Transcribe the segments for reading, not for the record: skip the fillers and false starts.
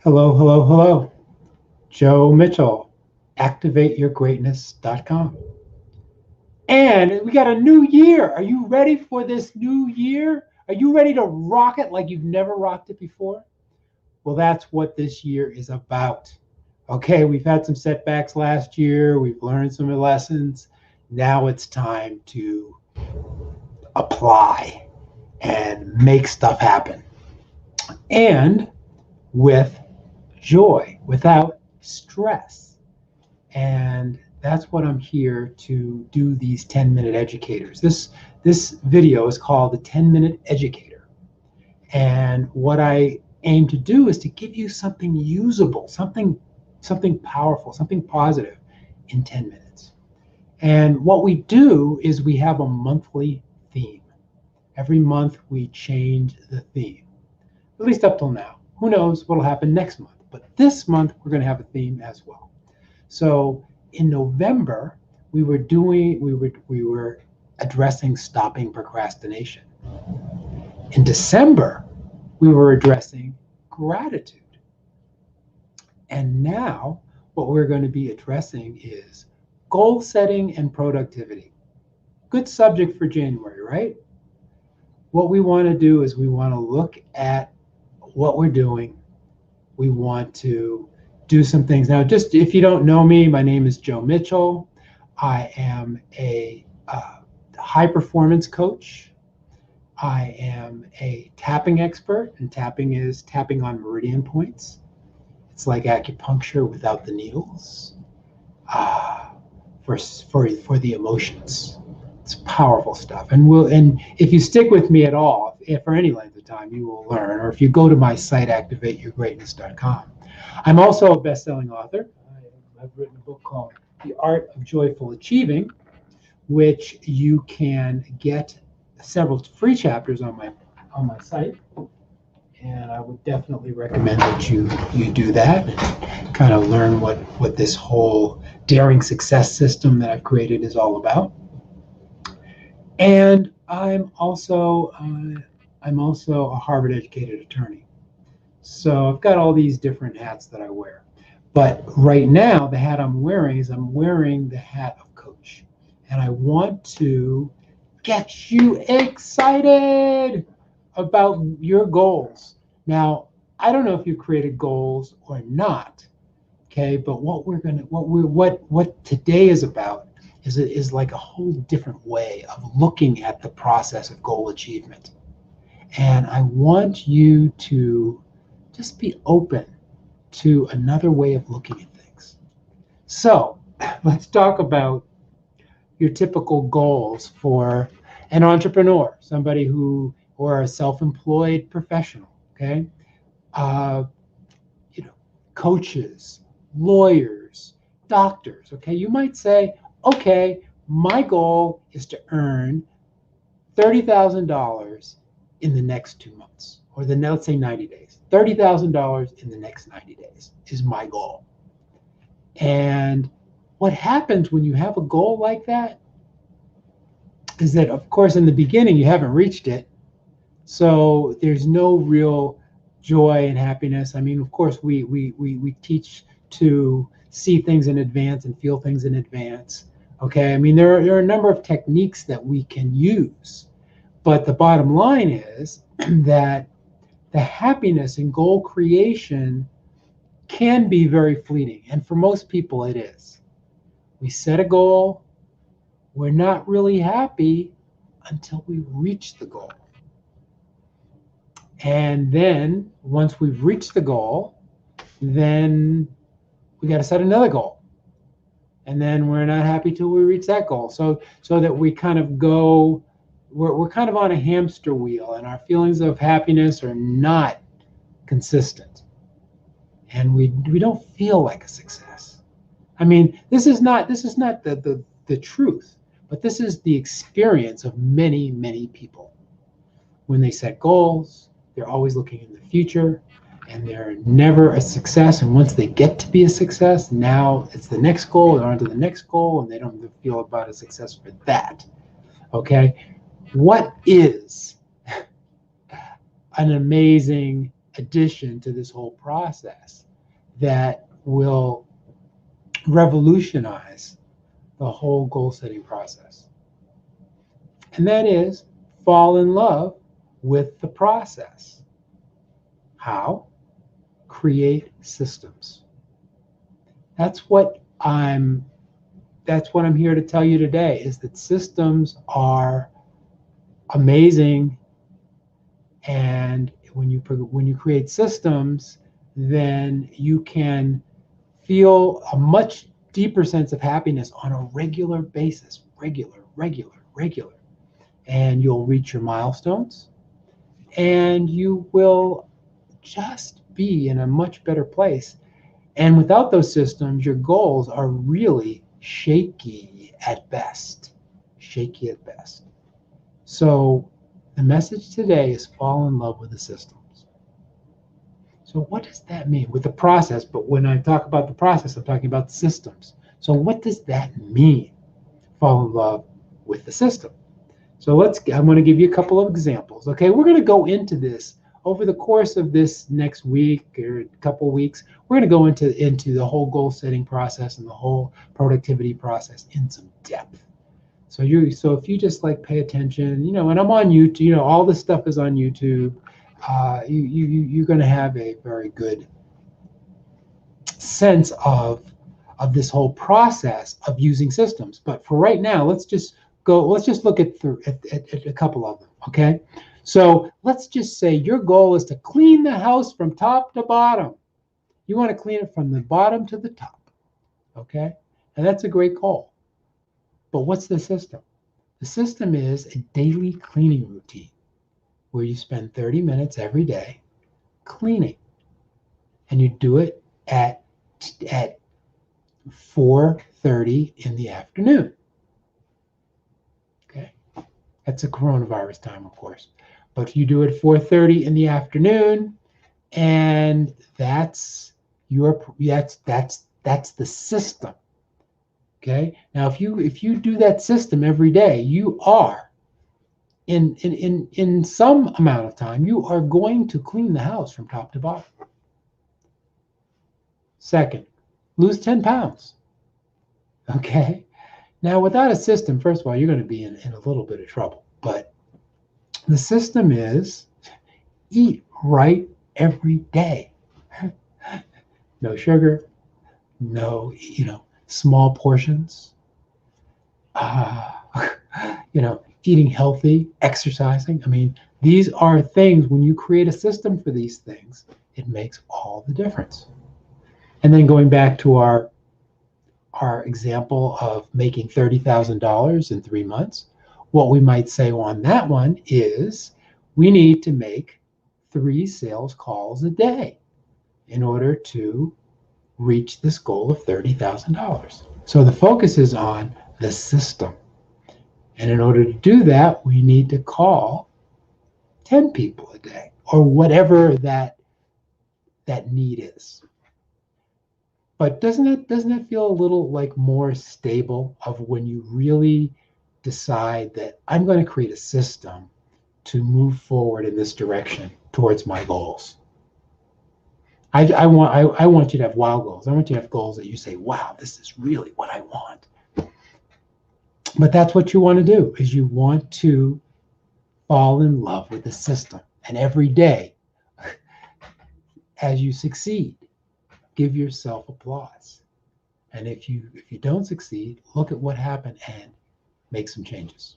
Hello, hello, hello. Joe Mitchell, activateyourgreatness.com. And we got a new year. Are you ready for this new year? Are you ready to rock it like you've never rocked it before? Well, that's what this year is about. Okay, we've had some setbacks last year, we've learned some lessons. Now it's time to apply and make stuff happen. And with joy, without stress. And that's what I'm here to do, these 10-minute educators. This video is called the 10-minute educator. And what I aim to do is to give you something usable, something powerful, something positive in 10 minutes. And what we do is we have a monthly theme. Every month we change the theme, at least up till now. Who knows what'll happen next month? But this month we're going to have a theme as well. So in November, we were addressing stopping procrastination. In December, we were addressing gratitude. And now what we're going to be addressing is goal setting and productivity. Good subject for January, right? What we want to do is we want to look at what we're doing. We want to do some things. Now, just if you don't know me, my name is Joe Mitchell. I am a high performance coach. I am a tapping expert, and tapping is tapping on meridian points. It's like acupuncture without the needles, for the emotions. It's powerful stuff. And if you stick with me at all, if for any length of time, you will learn. Or if you go to my site, activateyourgreatness.com. I'm also a best-selling author. I've written a book called The Art of Joyful Achieving, which you can get several free chapters on my site. And I would definitely recommend that you do that and kind of learn what this whole daring success system that I've created is all about. And I'm also a Harvard educated attorney. So I've got all these different hats that I wear. But right now, the hat I'm wearing is I'm wearing the hat of coach. And I want to get you excited about your goals. Now, I don't know if you created goals or not, okay? But what today is about is like a whole different way of looking at the process of goal achievement. And I want you to just be open to another way of looking at things. So let's talk about your typical goals for an entrepreneur, somebody who, or a self-employed professional, okay? Uh, you know, coaches, lawyers, doctors, okay? You might say, okay, my goal is to earn $30,000 in the next 2 months, or let's say 90 days. $30,000 in the next 90 days is my goal. And what happens when you have a goal like that is that, of course, in the beginning, you haven't reached it. So there's no real joy and happiness. I mean, of course, we teach to see things in advance and feel things in advance. Okay. I mean, there are a number of techniques that we can use. But the bottom line is that the happiness in goal creation can be very fleeting. And for most people, it is. We set a goal, we're not really happy until we reach the goal. And then once we've reached the goal, then we got to set another goal. And then we're not happy till we reach that goal. So that we kind of go, we're kind of on a hamster wheel, and our feelings of happiness are not consistent. And we don't feel like a success. I mean, this is not the truth, but this is the experience of many, many people. When they set goals, they're always looking in the future, and they're never a success. And once they get to be a success, now it's the next goal, they're on to the next goal, and they don't feel about a success for that. Okay? What is an amazing addition to this whole process that will revolutionize the whole goal setting process. And that is fall in love with the process. How? Create systems. That's what I'm here to tell you today, is that systems are amazing. And when you create systems, then you can feel a much deeper sense of happiness on a regular basis, regular. And you'll reach your milestones, and you will just be in a much better place. And without those systems, your goals are really shaky at best. Shaky at best. So the message today is fall in love with the systems. So what does that mean with the process? But when I talk about the process, I'm talking about the systems. So what does that mean? Fall in love with the system. So I'm going to give you a couple of examples. Okay, we're going to go into this over the course of this next week or a couple of weeks. We're going to go into the whole goal setting process and the whole productivity process in some depth. So if you just like pay attention, and I'm on YouTube, all this stuff is on YouTube. You're going to have a very good sense of this whole process of using systems. But for right now, let's just look at a couple of them. Okay, so let's just say your goal is to clean the house from top to bottom. You want to clean it from the bottom to the top. Okay, and that's a great goal. But what's the system? The system is a daily cleaning routine where you spend 30 minutes every day cleaning, and you do it at 4:30 in the afternoon. Okay, that's a coronavirus time, of course, but you do it at 4:30 in the afternoon, and that's the system. Okay, now if you do that system every day, you are in some amount of time, you are going to clean the house from top to bottom. Second, lose 10 pounds. Okay, now without a system, first of all, you're going to be in a little bit of trouble. But the system is eat right every day. No sugar, no, small portions, eating healthy, exercising. I mean, these are things, when you create a system for these things, it makes all the difference. And then going back to our example of making $30,000 in 3 months, what we might say on that one is we need to make 3 sales calls a day in order to reach this goal of $30,000. So the focus is on the system. And in order to do that, we need to call 10 people a day, or whatever that need is. But doesn't it feel a little like more stable of when you really decide that I'm going to create a system to move forward in this direction towards my goals? I want you to have wild goals. I want you to have goals that you say, wow, this is really what I want. But that's what you want to do, is you want to fall in love with the system. And every day, as you succeed, give yourself applause. And if you don't succeed, look at what happened and make some changes.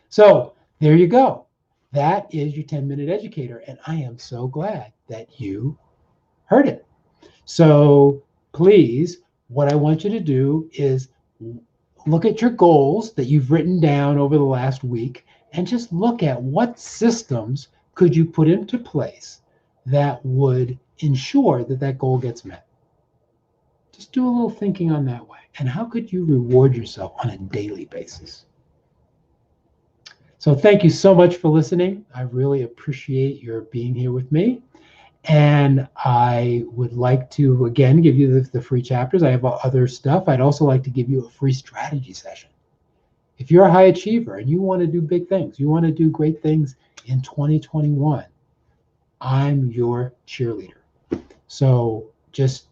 So there you go. That is your 10-minute educator. And I am so glad that you heard it. So please, what I want you to do is look at your goals that you've written down over the last week, and just look at what systems could you put into place that would ensure that goal gets met. Just do a little thinking on that way. And how could you reward yourself on a daily basis? So thank you so much for listening. I really appreciate your being here with me. And I would like to, again, give you the free chapters. I have other stuff. I'd also like to give you a free strategy session. If you're a high achiever and you want to do big things, you want to do great things in 2021, I'm your cheerleader. So just,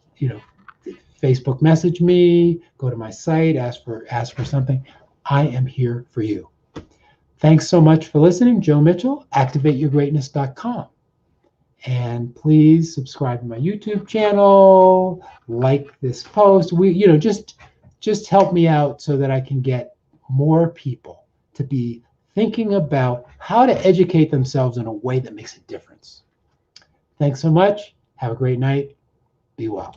Facebook message me, go to my site, ask for something. I am here for you. Thanks so much for listening. Joe Mitchell, activateyourgreatness.com. And please subscribe to my YouTube channel, like this post. Just help me out so that I can get more people to be thinking about how to educate themselves in a way that makes a difference. Thanks so much. Have a great night. Be well.